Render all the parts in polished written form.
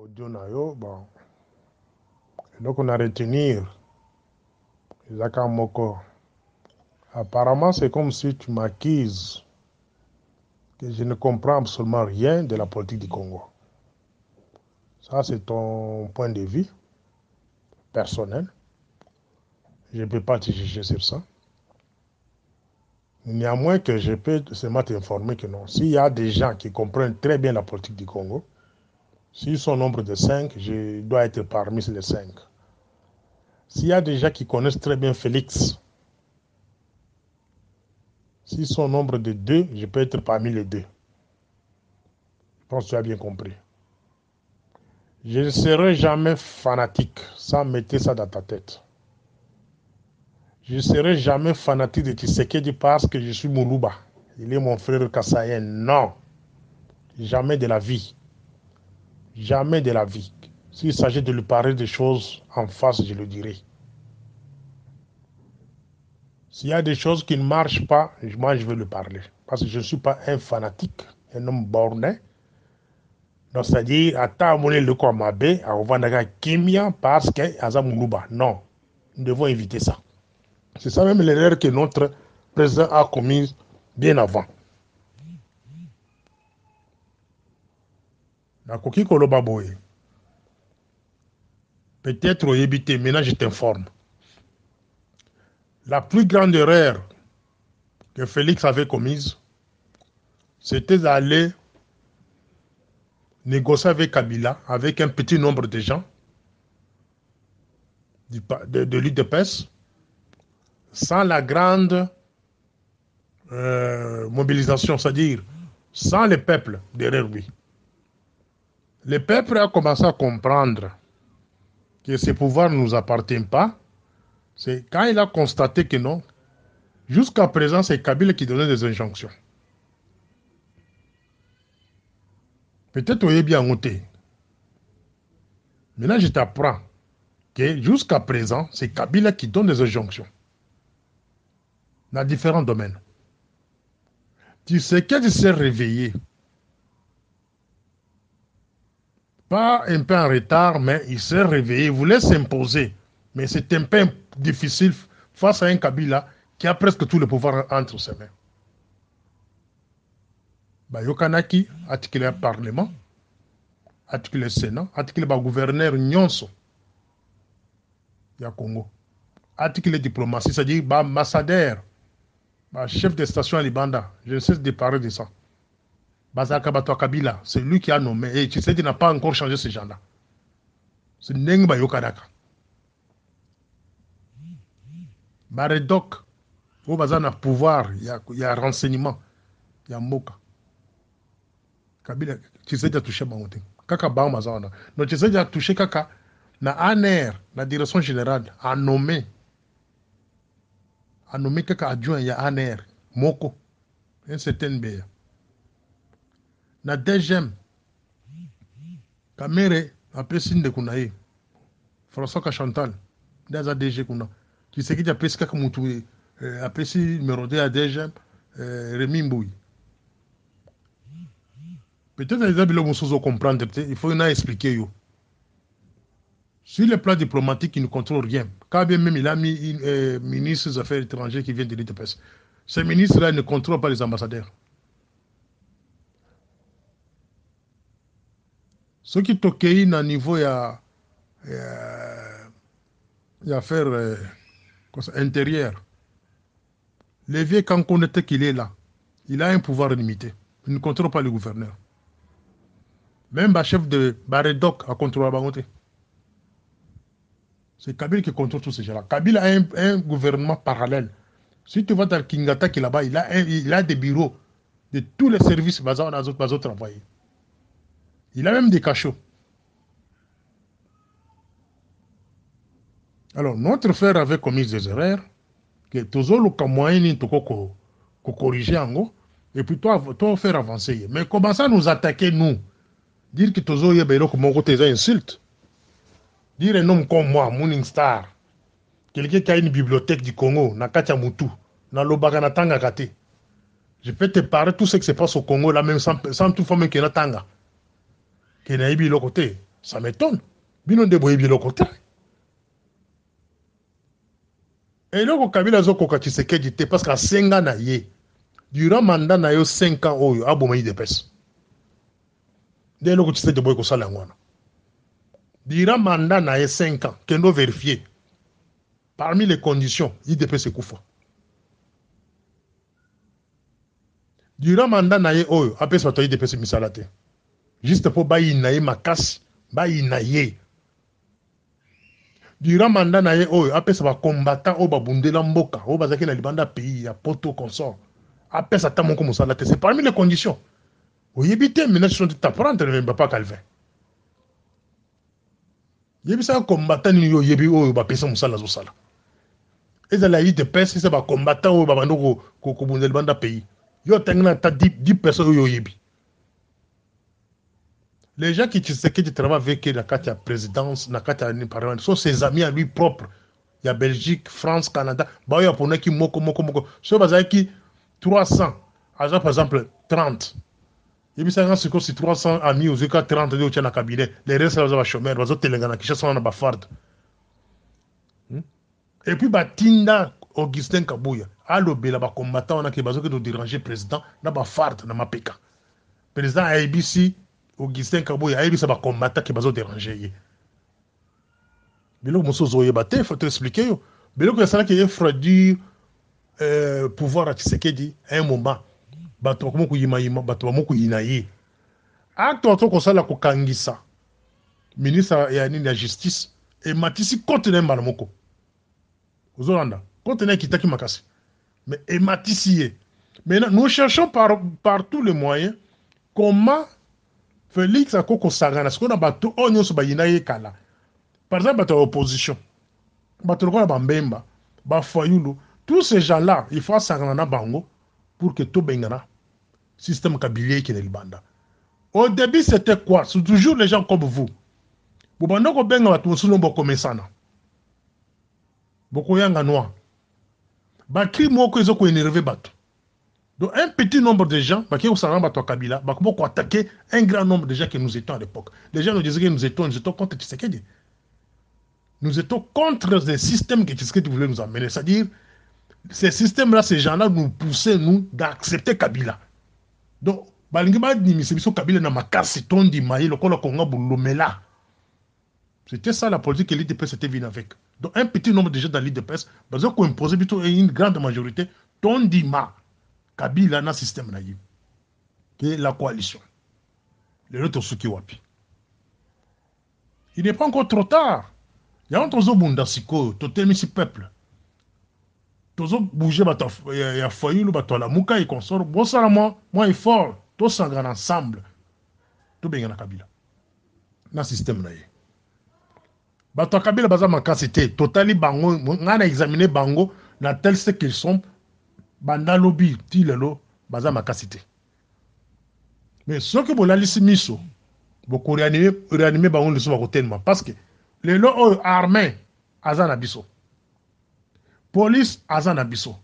audio na yo, bon, donc on a retenir Isaka Moko. Apparemment, c'est comme si tu m'accuses que je ne comprends absolument rien de la politique du Congo. Ça, c'est ton point de vue personnel. Je ne peux pas te juger sur ça. Néanmoins que je peux seulement t'informer que non. S'il y a des gens qui comprennent très bien la politique du Congo, s'ils sont au nombre de 5, je dois être parmi les 5. S'il y a des gens qui connaissent très bien Félix, s'ils sont au nombre de 2, je peux être parmi les 2. Je pense que tu as bien compris. Je ne serai jamais fanatique, ça mettez ça dans ta tête. Je ne serai jamais fanatique de Tshisekedi parce que je suis Moulouba. Il est mon frère Kassayen. Non. Jamais de la vie. Jamais de la vie. S'il s'agit de lui parler des choses en face, je le dirai. S'il y a des choses qui ne marchent pas, moi je vais lui parler. Parce que je ne suis pas un fanatique, un homme borné. Donc c'est-à-dire, à le Kwamabe, à Ovanaga Kimia, parce que Aza Moulouba. Non. Nous devons éviter ça. C'est ça même l'erreur que notre président a commise bien avant. Nakoki Koloba Boye. Peut-être au éviter, maintenant je t'informe. La plus grande erreur que Félix avait commise, c'était d'aller négocier avec Kabila, avec un petit nombre de gens de l'UDPS, sans la grande mobilisation, c'est-à-dire sans le peuple derrière lui. Le peuple a commencé à comprendre que ce pouvoir ne nous appartient pas. C'est quand il a constaté que non, jusqu'à présent, c'est Kabila qui donnait des injonctions. Peut-être vous avez bien noté. Maintenant, je t'apprends que jusqu'à présent, c'est Kabila qui donne des injonctions dans différents domaines. Tu sais qu'il s'est réveillé, pas un peu en retard, mais il s'est réveillé, il voulait s'imposer. Mais c'est un peu difficile face à un Kabila qui a presque tout le pouvoir entre ses mains. Yokanaki, article le Parlement, article le Sénat, article le gouverneur Nyonso, du Congo. Article de diplomatie, c'est-à-dire ambassadeur, chef de station à Libanda. Je ne cesse de parler de ça. Bazaka Bato Kabila, c'est lui qui a nommé. Et tu sais qu'il n'a pas encore changé ces gens-là. C'est Nengba Yokanaka. Baredok, au bazar a pouvoir, il y a renseignement, il y a moka. Kabila, tu sais qu'il a touché Bangote. Kaka Bang Mazana. Donc tu sais qu'il a touché Kaka. Na ANR, la direction générale, a nommé Kaka adjoint, il y a ANR, Moko, un certain BA. Na DGM, Kamere, après signe de Kounaï, François Kachantal, dans la DG Kouna. Tu sais qu'il a pris Kaka Moutou, après si numéro 2 à DGM, Rémi Mbouy. Peut-être que les habitants vont comprendre, il faut expliquer. Yo. Sur le plan diplomatique, il ne contrôle rien. Quand bien même il a mis un ministre des Affaires étrangères qui vient de l'ITPS, ces ministres-là ne contrôlent pas les ambassadeurs. Ce qui toquent à niveau, il y a affaires intérieures. Le vieux, quand on était qu'il est là, il a un pouvoir limité. Il ne contrôle pas le gouverneur. Même le chef de Baredok a contrôlé la Bangote. C'est Kabila qui contrôle tous ces gens-là. Kabila a un gouvernement parallèle. Si tu vas dans Kingata qui est là-bas, il a des bureaux de tous les services basés dans les autres travailleurs. Il a même des cachots. Alors, notre frère avait commis des erreurs, que toujours le moyen de corriger en gros, et puis toi faire avancer. Mais commencer à nous attaquer, nous, dire que toujours il y a des insultes, dire un homme comme moi, Morning Star, quelqu'un qui a une bibliothèque du Congo, Nakatia Moutou, dans l'Obagana Tanga Kate. Je peux te parler de tout ce qui se passe au Congo, là même sans tout faire qui est Tanga, qui est l'autre côté. Ça m'étonne. Bino deboye bien le contraire. Et là, Kabila zo koka Tshisekedi te parce qu'à 5 ans na ye, durant mandat na yo 5 ans oyo, aboma IDPS. Dès lors que Tshisekedi boye ko sala ngwana. Durant mandat na ye 5 ans, kendo vérifier. Parmi les conditions, IDPS ekufa. Durant mandat na ye oyo, apes bato IDPS misala te. Juste pour bayi na ye makasi, bayi na ye. Durant mandat na ye oyo, apes ba combattant o babundela mboka, o bazaki na libanda pays, ya poto consort. Apes ata moko musala te. C'est parmi les conditions. Oyebite maintenant sont t'apprendre même pas Calvin. Yebisa combattant ni yo yebi oyo ba pesa musala zo sala. Ezala IDPS, c'est ba combattant o babando ko bundela banda pays. Yo tengna ta 10 personnes yo yebi. Les gens qui travaillent avec la carte de présidence, la carte de parlement, sont ses amis à lui propres. Il y a Belgique, France, Canada. Il y a pour qui moko. Ce qui 300, par exemple 30. Il y a 300 amis aux cas 30 de dans le cabinet. Les restes sont des chômeurs, des Telangana qui sont dans Bafard. Et puis Batinda Augustin Kabouya, alobé là bas combattant on a qui besoin de déranger président dans Bafard dans Mapeka. Président ABC Augustin Kabouya, il y a des combattants qui sont dérangés. Mais là, il faut t'expliquer. Mais là, il y a fraudu pouvoir à Tshisekedi à un moment. Acte en Kangisa, ministre de la Justice, et Matisi continue Malamoko. Vous avez continue Kitaki Makasi. Mais et Matisi. Maintenant, nous cherchons par tous les moyens comment Félix a koko sagana ce qu'on a battu onyo so bayina kala. Par exemple, battu opposition. Battu ko ba mbemba, ba foyulu, tous ces gens-là, il faut sagana na bango pour que tout bengana système kabila qui est le banda. Au début, c'était quoi? C'est toujours les gens comme vous. Vous bando ko benga battu sunu boko mesana. Boko yanga noa. Ba cri moko ezoko énerver battu. Donc un petit nombre de gens, qui ont Kabila, qui attaquer un grand nombre de gens que nous étions à l'époque. Les gens nous disaient que nous étions contre Tshisekedi. Nous étions contre les systèmes que Tshisekedi voulait nous amener. C'est-à-dire, ces systèmes-là, ces gens-là nous poussaient, nous, d'accepter Kabila. Donc, c'était ça la politique que l'IDPS était venue avec. Donc un petit nombre de gens dans l'IDPS, ils ont imposé plutôt une grande majorité, Tondima. Kabila na système na yi que la coalition les autres suki wapi il n'est pas encore trop tard il y a un tozo bunda siko totemi si peuple tozo bouger bata ya foyulu bata la muka et consort bosala moi est fort to sangana ensemble to benga na Kabila na système na yi bata Kabila baza makasité totali bango ngana examiner bango na tel ce qu'ils sont banda lobby tilelo baza makasité mais ce que bolalisi miso boko réanimer bango leso bakotelema parce que les lots armés azana biso police azana biso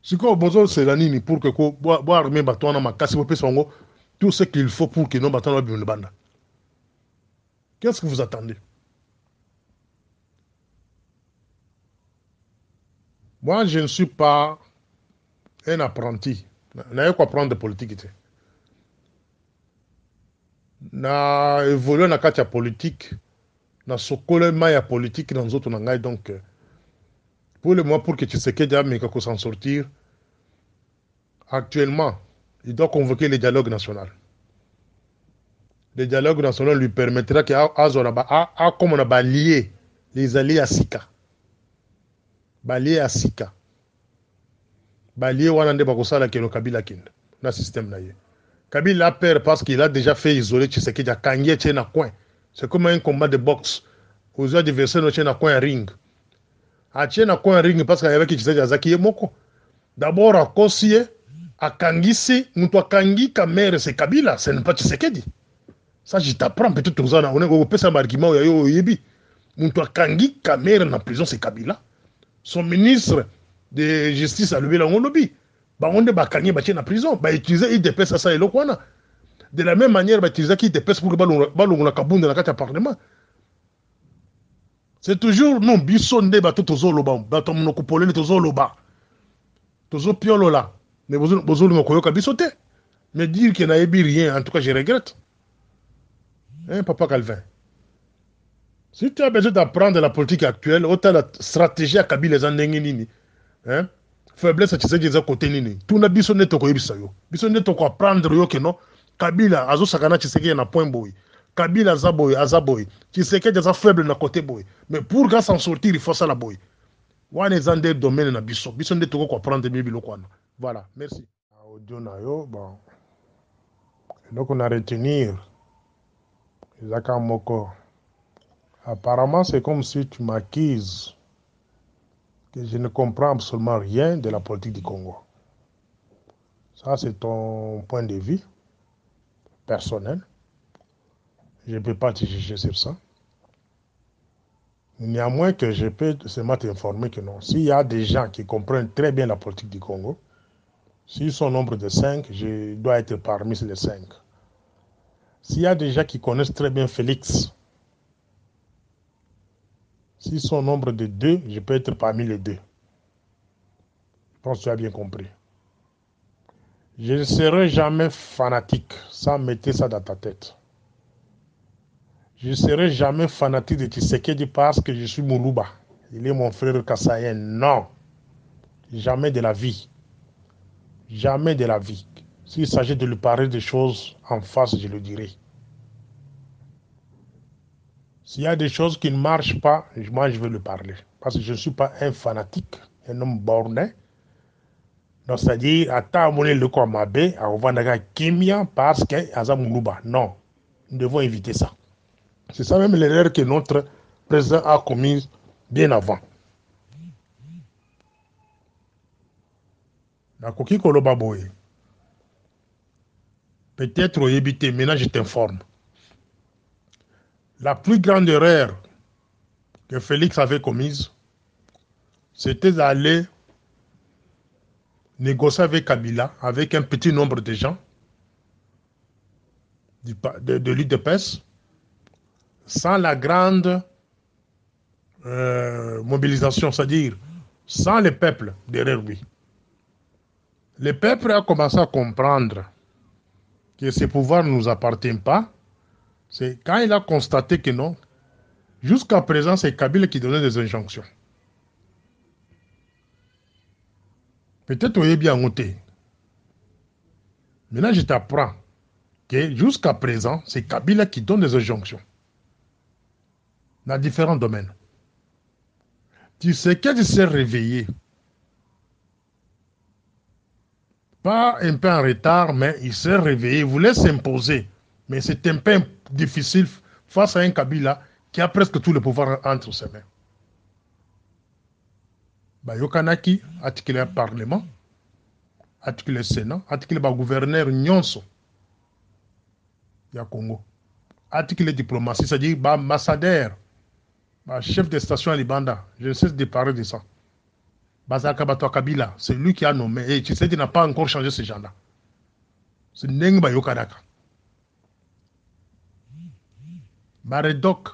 siko bozo c'est la nini pour que ko bo armé batona makasi bo pesa bango tout ce qu'il faut pour que non batona bi banda. Qu'est-ce que vous attendez? Moi je ne suis pas un apprenti, n'a quoi apprendre de politique. Na évolué na katia politique, na sokole maya politique dans autres nangai donc pour le moment pour que Tshisekedi mais qu'on s'en sortir actuellement, il doit convoquer le dialogue national. Le dialogue national lui permettra que comme on a balayé les alliés à Sika. Balayé à Sika. Balie wana nde bakosala ke Kabila kinde na système na ye. Kabila a peur parce qu'il a déjà fait isoler Tshisekedi a kangie tche na coin. C'est comme un combat de boxe. Aux adversaires no tche na coin ring. A tche na coin ring parce qu'il y avait Tshisekedi azaki ye moko. D'abord a kosie a kangisi muto kangi kamere c'est Kabila, ce n'est pas Tshisekedi. Ça je t'apprends peut-être aux ana on est au pesa argument yo yebi. Muto kangi kamere na prison c'est Kabila. Son ministre de justice à lever la lobby. Ba onde ba kanye ba na prison, ba utiliser IDPS ça et lokwana. De la même manière, bah, tu as qui te pèse pour que la kaboun de la carte parlement. C'est toujours, non, bisonde, bah, tozo loba, bah, ton monokopole, tozo loba, tozo piolo là. Mais bozo no koyoka bisote. Mais dire qu'il n'a ébi rien, en tout cas, je regrette. Hein, Papa Calvin? Si tu as besoin d'apprendre la politique actuelle, autant la stratégie à Kabila les Andenginini, hein? Faiblesse, tu sais, des côtés nini. Tout n'a bisonne toko ibisayo. Bisonne toko apprendre yo que non. Kabila, azo sakana, tu sais qu'il y a un point boy. Kabila, azaboy, azaboy. Tu sais qu'il y a des faibles na côté boy. Mais pour qu'à s'en sortir, il faut ça la boy. Wan est dans des domaines na biso. Bisonne toko apprendre mieux bilokwana. Voilà, merci. Audio na yo, bon. Donc on a retenir. Zaka Moko. Apparemment, c'est comme si tu m'accuses que je ne comprends absolument rien de la politique du Congo. Ça, c'est ton point de vue personnel. Je ne peux pas te juger sur ça. Néanmoins que je peux seulement t'informer que non. S'il y a des gens qui comprennent très bien la politique du Congo, s'ils sont au nombre de 5, je dois être parmi les 5. S'il y a des gens qui connaissent très bien Félix, s'ils sont au nombre de 2, je peux être parmi les 2. Je pense que tu as bien compris. Je ne serai jamais fanatique, ça mettez ça dans ta tête. Je ne serai jamais fanatique de Tshisekedi parce que je suis Moulouba. Il est mon frère Kassayen. Non. Jamais de la vie. Jamais de la vie. S'il s'agit de lui parler des choses en face, je le dirai. S'il y a des choses qui ne marchent pas, moi je vais lui parler. Parce que je ne suis pas un fanatique, un homme borné. Donc c'est-à-dire, à Tamoune le Kwamabe, à Ovanaga Kimia, parce que Aza Moulouba. Non. Nous devons éviter ça. C'est ça même l'erreur que notre président a commise bien avant. Nakoki Koloba Boye. Peut-être au Yébité, maintenant je t'informe. La plus grande erreur que Félix avait commise, c'était d'aller négocier avec Kabila, avec un petit nombre de gens de l'UDPS, sans la grande mobilisation, c'est-à-dire sans le peuple derrière lui. Le peuple a commencé à comprendre que ce pouvoir ne nous appartient pas. C'est quand il a constaté que non, jusqu'à présent, c'est Kabila qui donnait des injonctions. Peut-être vous bien noté. Maintenant, je t'apprends que jusqu'à présent, c'est Kabila qui donne des injonctions dans différents domaines. Tu sais qu'il s'est réveillé. Pas un peu en retard, mais il s'est réveillé. Il voulait s'imposer. Mais c'est un peu difficile face à un Kabila qui a presque tout le pouvoir entre ses mains. Yokanaki, articulé le Parlement, articulé le Sénat, articulé le gouverneur Nyonso. Ya Congo. Articulé diplomatie, c'est-à-dire ambassadeur, chef de station à Libanda. Je ne cesse de parler de ça. Bazaka Bato Kabila, c'est lui qui a nommé. Et tu sais qu'il n'a pas encore changé ces gens-là. C'est Nengba Yokanaka. Baredok,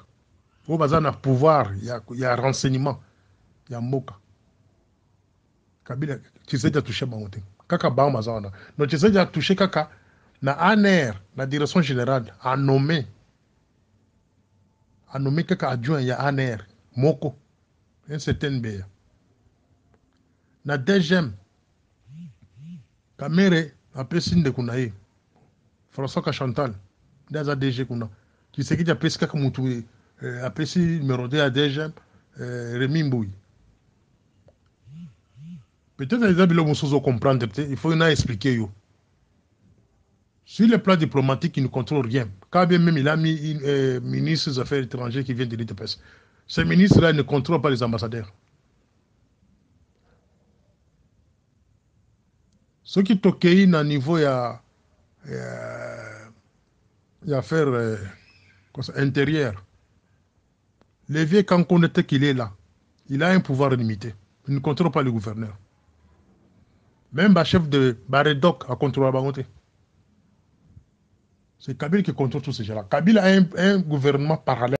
au bazar a pouvoir, il y a renseignement, il y a Moka. Kabila, tu sais qu'il a touché Bangote. Kaka Bambazana. Donc tu sais qu'il a touché Kaka. Na ANR, la direction générale, a nommé Kaka adjoint, il y a ANR, Moko, un certain BA. Na DGM, Kamere, après Sinde Kunaye, François Kachantal, des DG Kuna. Tu sais qu'il a pris Kaka Moutou, après si numéro 2 à DGM, Rémi Mbouy. Peut-être que les habitants vont comprendre, il faut expliquer. Yo. Sur le plan diplomatique, il ne contrôle rien. Quand bien même il a mis un ministre des Affaires étrangères qui vient de l'ITPS, ces ministres-là ne contrôlent pas les ambassadeurs. Ce qui toquent à niveau, il y a affaires intérieures. Le vieux, quand on était qu'il est là, il a un pouvoir limité. Il ne contrôle pas le gouverneur. Même le chef de Baredok a contrôlé la Bangote. C'est Kabila qui contrôle tous ces gens-là. Kabila a un gouvernement parallèle.